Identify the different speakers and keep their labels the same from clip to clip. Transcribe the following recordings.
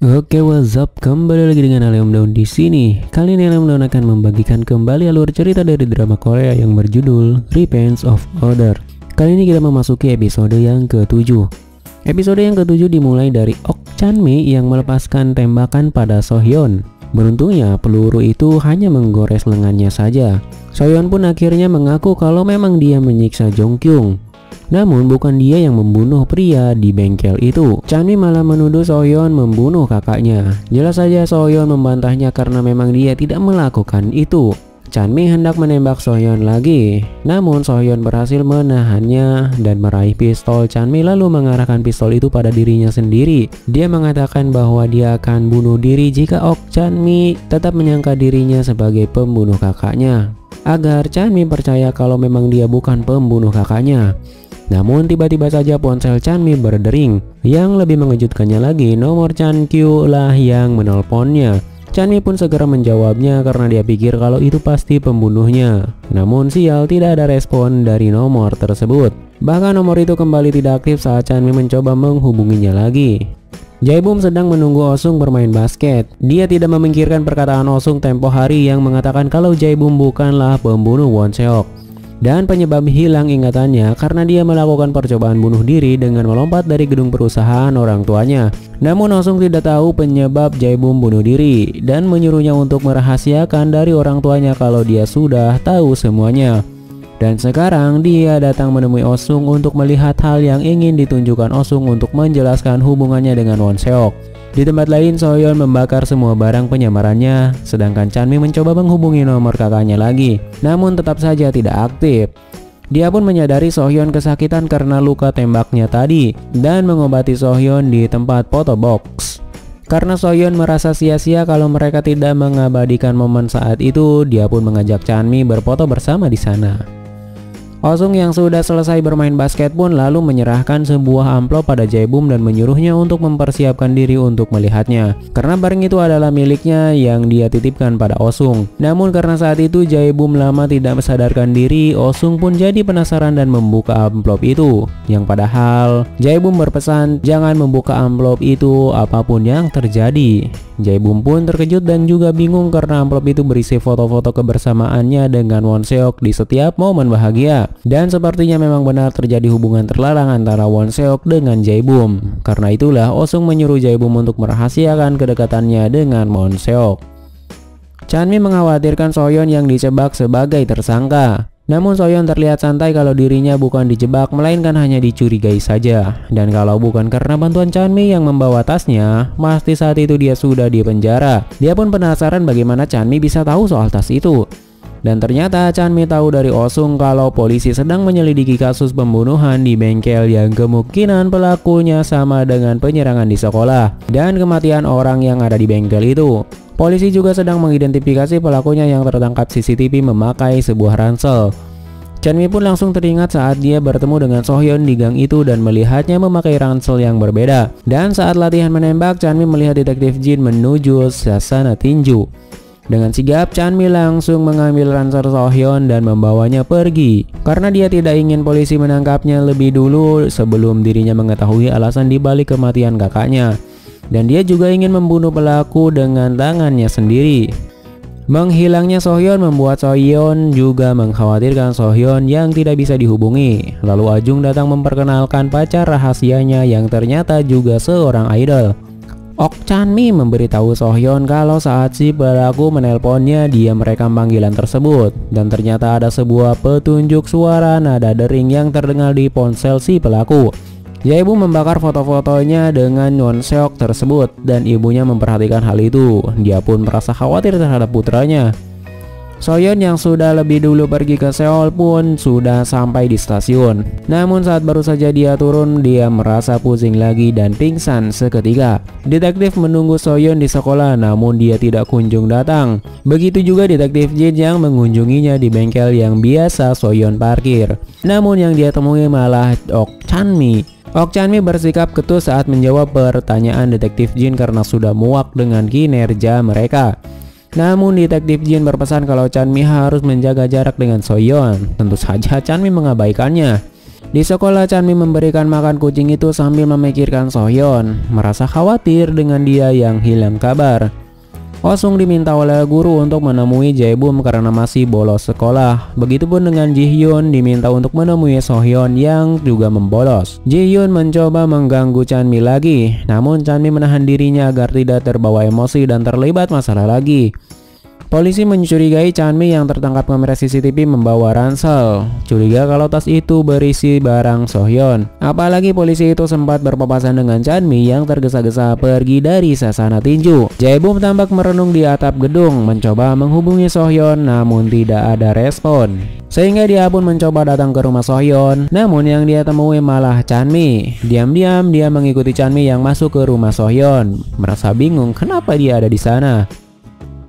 Speaker 1: Oke, what's up? Kembali lagi dengan Alem Daun di sini. Kali ini Alem Daun akan membagikan kembali alur cerita dari drama Korea yang berjudul Revenge of Order. Kali ini kita memasuki episode yang ke-7. Episode yang ke-7 dimulai dari Ok Chan-mi yang melepaskan tembakan pada So-hyun. Beruntungnya peluru itu hanya menggores lengannya saja. So-hyun pun akhirnya mengaku kalau memang dia menyiksa Jong-kyung. Namun bukan dia yang membunuh pria di bengkel itu. Chan-mi malah menuduh So-hyun membunuh kakaknya. Jelas saja So-hyun membantahnya karena memang dia tidak melakukan itu. Chan-mi hendak menembak So-hyun lagi. Namun So-hyun berhasil menahannya dan meraih pistol Chan-mi lalu mengarahkan pistol itu pada dirinya sendiri. Dia mengatakan bahwa dia akan bunuh diri jika Ok Chan-mi tetap menyangka dirinya sebagai pembunuh kakaknya. Agar Chan-mi percaya kalau memang dia bukan pembunuh kakaknya. Namun tiba-tiba saja ponsel Chan-mi berdering. Yang lebih mengejutkannya lagi, nomor Chan-kyu lah yang menelponnya. Chan-mi pun segera menjawabnya karena dia pikir kalau itu pasti pembunuhnya. Namun sial, tidak ada respon dari nomor tersebut. Bahkan nomor itu kembali tidak aktif saat Chan-mi mencoba menghubunginya lagi. Jae-bum sedang menunggu Oh-sung bermain basket. Dia tidak memikirkan perkataan Oh-sung tempo hari yang mengatakan kalau Jae-bum bukanlah pembunuh Won Se-ok. Dan penyebab hilang ingatannya karena dia melakukan percobaan bunuh diri dengan melompat dari gedung perusahaan orang tuanya. Namun Oh-sung tidak tahu penyebab Jae-bum bunuh diri dan menyuruhnya untuk merahasiakan dari orang tuanya kalau dia sudah tahu semuanya. Dan sekarang dia datang menemui Oh-sung untuk melihat hal yang ingin ditunjukkan Oh-sung untuk menjelaskan hubungannya dengan Won Se-ok. Di tempat lain, So-hyun membakar semua barang penyamarannya, sedangkan Chan-mi mencoba menghubungi nomor kakaknya lagi, namun tetap saja tidak aktif. Dia pun menyadari So-hyun kesakitan karena luka tembaknya tadi, dan mengobati So-hyun di tempat foto box. Karena So-hyun merasa sia-sia kalau mereka tidak mengabadikan momen saat itu, dia pun mengajak Chan-mi berfoto bersama di sana. Oh-sung yang sudah selesai bermain basket pun lalu menyerahkan sebuah amplop pada Jae-bum dan menyuruhnya untuk mempersiapkan diri untuk melihatnya. Karena barang itu adalah miliknya yang dia titipkan pada Oh-sung. Namun karena saat itu Jae-bum lama tidak sadarkan diri, Oh-sung pun jadi penasaran dan membuka amplop itu. Yang padahal Jae-bum berpesan jangan membuka amplop itu apapun yang terjadi. Jae-bum pun terkejut dan juga bingung karena amplop itu berisi foto-foto kebersamaannya dengan Won Se-ok di setiap momen bahagia. Dan sepertinya memang benar terjadi hubungan terlarang antara Won Se-ok dengan Jae-bum. Karena itulah Oh-sung menyuruh Jae-bum untuk merahasiakan kedekatannya dengan Won Se-ok. Chan-mi mengkhawatirkan So-hyun yang dijebak sebagai tersangka. Namun So-hyun terlihat santai kalau dirinya bukan dijebak melainkan hanya dicurigai saja. Dan kalau bukan karena bantuan Chan-mi yang membawa tasnya, pasti saat itu dia sudah di penjara. Dia pun penasaran bagaimana Chan-mi bisa tahu soal tas itu. Dan ternyata Chan-mi tahu dari Oh-sung kalau polisi sedang menyelidiki kasus pembunuhan di bengkel yang kemungkinan pelakunya sama dengan penyerangan di sekolah dan kematian orang yang ada di bengkel itu. Polisi juga sedang mengidentifikasi pelakunya yang tertangkap CCTV memakai sebuah ransel. Chan-mi pun langsung teringat saat dia bertemu dengan So-hyun di gang itu dan melihatnya memakai ransel yang berbeda. Dan saat latihan menembak, Chan-mi melihat detektif Jin menuju sasana tinju. Dengan sigap, Chan-mi langsung mengambil ransel So-hyun dan membawanya pergi. Karena dia tidak ingin polisi menangkapnya lebih dulu sebelum dirinya mengetahui alasan dibalik kematian kakaknya. Dan dia juga ingin membunuh pelaku dengan tangannya sendiri. Menghilangnya So-hyun membuat So-hyun juga mengkhawatirkan So-hyun yang tidak bisa dihubungi. Lalu Ajung datang memperkenalkan pacar rahasianya yang ternyata juga seorang idol. Ok Chan-mi memberitahu So-hyun kalau saat si pelaku menelponnya dia merekam panggilan tersebut. Dan ternyata ada sebuah petunjuk suara nada dering yang terdengar di ponsel si pelaku. Jae-bum membakar foto-fotonya dengan Won Se-ok tersebut dan ibunya memperhatikan hal itu. Dia pun merasa khawatir terhadap putranya. So-hyun yang sudah lebih dulu pergi ke Seoul pun sudah sampai di stasiun. Namun saat baru saja dia turun, dia merasa pusing lagi dan pingsan seketika. Detektif menunggu So-hyun di sekolah namun dia tidak kunjung datang. Begitu juga detektif Jin yang mengunjunginya di bengkel yang biasa So-hyun parkir. Namun yang dia temui malah Ok Chan-mi. Ok Chan-mi bersikap ketus saat menjawab pertanyaan detektif Jin karena sudah muak dengan kinerja mereka. Namun detektif Jin berpesan kalau Chan-mi harus menjaga jarak dengan So-hyun. Tentu saja Chan-mi mengabaikannya. Di sekolah, Chanmi memberikan makan kucing itu sambil memikirkan Sohyeon, merasa khawatir dengan dia yang hilang kabar. Oh-sung diminta oleh guru untuk menemui Jae-bum karena masih bolos sekolah. Begitupun dengan Ji-hyun diminta untuk menemui Sohyeon yang juga membolos. Ji-hyun mencoba mengganggu Chanmi lagi, namun Chanmi menahan dirinya agar tidak terbawa emosi dan terlibat masalah lagi. Polisi mencurigai Chanmi yang tertangkap kamera CCTV membawa ransel. Curiga kalau tas itu berisi barang Sohyeon. Apalagi polisi itu sempat berpapasan dengan Chanmi yang tergesa-gesa pergi dari sasana tinju. Jae-bum tampak merenung di atap gedung, mencoba menghubungi Sohyeon namun tidak ada respon. Sehingga dia pun mencoba datang ke rumah Sohyeon, namun yang dia temui malah Chanmi. Diam-diam dia mengikuti Chanmi yang masuk ke rumah Sohyeon, merasa bingung kenapa dia ada di sana.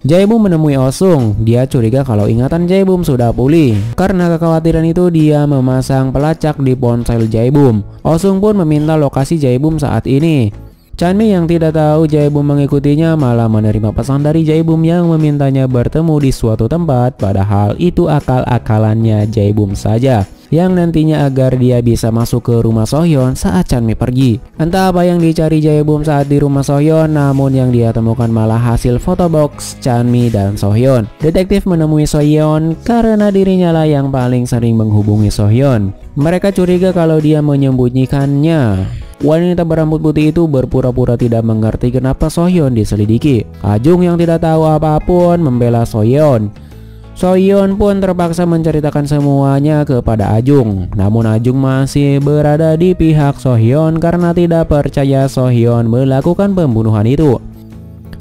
Speaker 1: Jae-bum menemui Oh-sung. Dia curiga kalau ingatan Jae-bum sudah pulih. Karena kekhawatiran itu, dia memasang pelacak di ponsel Jae-bum. Oh-sung pun meminta lokasi Jae-bum saat ini. Chanmi yang tidak tahu Jae-bum mengikutinya malah menerima pesan dari Jae-bum yang memintanya bertemu di suatu tempat, padahal itu akal-akalannya Jae-bum saja, yang nantinya agar dia bisa masuk ke rumah Sohyeon saat Chanmi pergi. Entah apa yang dicari Jae-bum saat di rumah Sohyeon, namun yang dia temukan malah hasil fotobox Chanmi dan Sohyeon. Detektif menemui Sohyeon karena dirinya lah yang paling sering menghubungi Sohyeon. Mereka curiga kalau dia menyembunyikannya. Wanita berambut putih itu berpura-pura tidak mengerti kenapa Sohyeon diselidiki. Ajung yang tidak tahu apapun membela Sohyeon. Sohyeon pun terpaksa menceritakan semuanya kepada Ajung. Namun Ajung masih berada di pihak Sohyeon karena tidak percaya Sohyeon melakukan pembunuhan itu.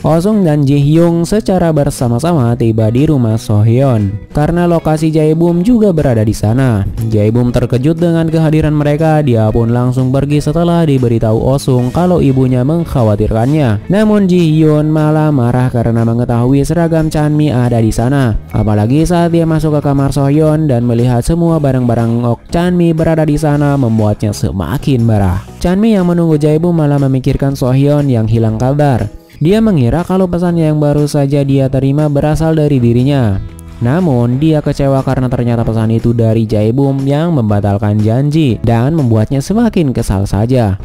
Speaker 1: Oh-sung dan Ji-hyun secara bersama-sama tiba di rumah Sohyeon karena lokasi Jae-bum juga berada di sana. Jae-bum terkejut dengan kehadiran mereka. Dia pun langsung pergi setelah diberitahu Oh-sung kalau ibunya mengkhawatirkannya. Namun Ji-hyun malah marah karena mengetahui seragam Chanmi ada di sana. Apalagi saat dia masuk ke kamar Sohyeon dan melihat semua barang-barang Chanmi berada di sana, membuatnya semakin marah. Chanmi yang menunggu Jae-bum malah memikirkan Sohyeon yang hilang kabar. Dia mengira kalau pesannya yang baru saja dia terima berasal dari dirinya. Namun dia kecewa karena ternyata pesan itu dari Jae-bum yang membatalkan janji dan membuatnya semakin kesal saja.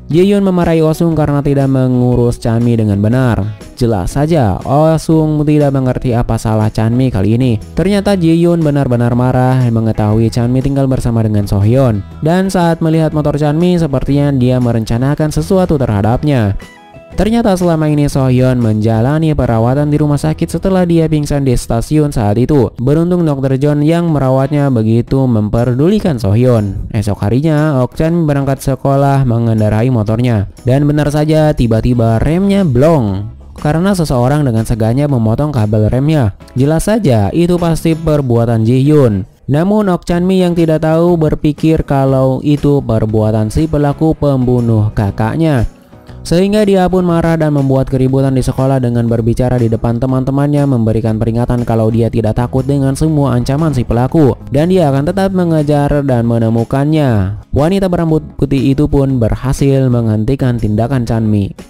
Speaker 1: Ji-hyun memarahi Oh-sung karena tidak mengurus Chanmi dengan benar. Jelas saja Oh-sung tidak mengerti apa salah Chanmi kali ini. Ternyata Ji-hyun benar-benar marah mengetahui Chanmi tinggal bersama dengan Sohyeon. Dan saat melihat motor Chanmi, sepertinya dia merencanakan sesuatu terhadapnya. Ternyata selama ini Sohyeon menjalani perawatan di rumah sakit setelah dia pingsan di stasiun saat itu. Beruntung Dr. John yang merawatnya begitu memperdulikan Sohyeon. Esok harinya Ok-chan berangkat sekolah mengendarai motornya. Dan benar saja tiba-tiba remnya blong karena seseorang dengan sengaja memotong kabel remnya. Jelas saja itu pasti perbuatan Ji-hyun. Namun Ok-chanmi yang tidak tahu berpikir kalau itu perbuatan si pelaku pembunuh kakaknya. Sehingga dia pun marah dan membuat keributan di sekolah dengan berbicara di depan teman-temannya, memberikan peringatan kalau dia tidak takut dengan semua ancaman si pelaku dan dia akan tetap mengejar dan menemukannya. Wanita berambut putih itu pun berhasil menghentikan tindakan Chanmi.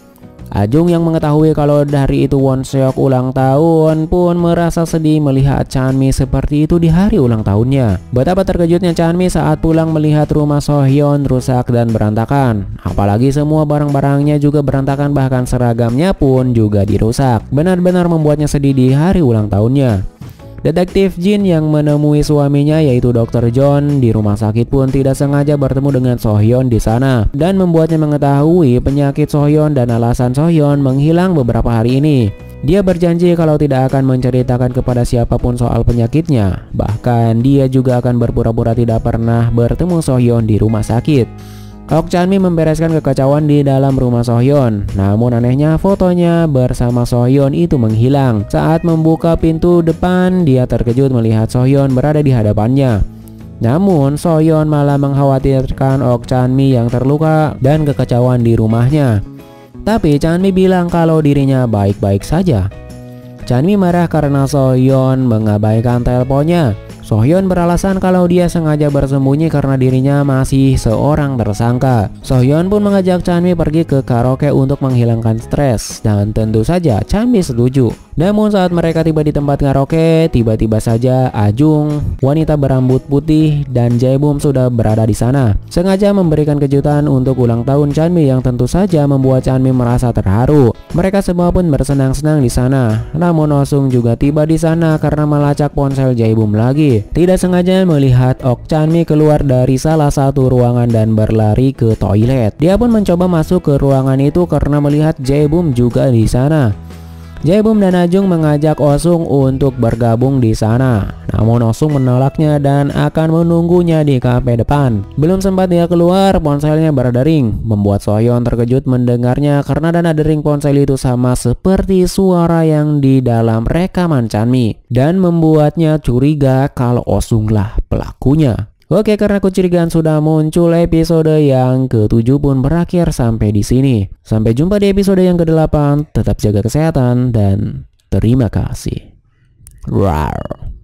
Speaker 1: Ajung yang mengetahui kalau hari itu Won-seok ulang tahun pun merasa sedih melihat Chanmi seperti itu di hari ulang tahunnya. Betapa terkejutnya Chanmi saat pulang melihat rumah Sohyeon rusak dan berantakan. Apalagi semua barang-barangnya juga berantakan, bahkan seragamnya pun juga dirusak. Benar-benar membuatnya sedih di hari ulang tahunnya. Detektif Jin yang menemui suaminya yaitu Dr. John di rumah sakit pun tidak sengaja bertemu dengan Sohyeon di sana dan membuatnya mengetahui penyakit Sohyeon dan alasan Sohyeon menghilang beberapa hari ini. Dia berjanji kalau tidak akan menceritakan kepada siapapun soal penyakitnya. Bahkan dia juga akan berpura-pura tidak pernah bertemu Sohyeon di rumah sakit. Ok-chanmi membereskan kekacauan di dalam rumah Sohyeon. Namun anehnya fotonya bersama Sohyeon itu menghilang. Saat membuka pintu depan, dia terkejut melihat Sohyeon berada di hadapannya. Namun Sohyeon malah mengkhawatirkan Ok-chanmi yang terluka dan kekacauan di rumahnya. Tapi Chanmi bilang kalau dirinya baik-baik saja. Chanmi marah karena Sohyeon mengabaikan teleponnya. Sohyun beralasan kalau dia sengaja bersembunyi karena dirinya masih seorang tersangka. Sohyun pun mengajak Chanmi pergi ke karaoke untuk menghilangkan stres, dan tentu saja Chanmi setuju. Namun saat mereka tiba di tempat karaoke, tiba-tiba saja Ajung, wanita berambut putih, dan Jaebum sudah berada di sana, sengaja memberikan kejutan untuk ulang tahun Chanmi yang tentu saja membuat Chanmi merasa terharu. Mereka semua pun bersenang-senang di sana. Namun Oh-sung juga tiba di sana karena melacak ponsel Jaebum lagi. Tidak sengaja melihat Ok Chanmi keluar dari salah satu ruangan dan berlari ke toilet. Dia pun mencoba masuk ke ruangan itu karena melihat Jaebum juga di sana. Jaebum dan Ajung mengajak Oh-sung untuk bergabung di sana. Namun Oh-sung menolaknya dan akan menunggunya di kafe depan. Belum sempat dia keluar, ponselnya berdering, membuat Sohyun terkejut mendengarnya karena dana dering ponsel itu sama seperti suara yang di dalam rekaman Chanmi, dan membuatnya curiga kalau Oh-sung lah pelakunya. Oke, karena kecurigaan sudah muncul, episode yang ke-7 pun berakhir sampai di sini. Sampai jumpa di episode yang ke-8. Tetap jaga kesehatan dan terima kasih. Rawr.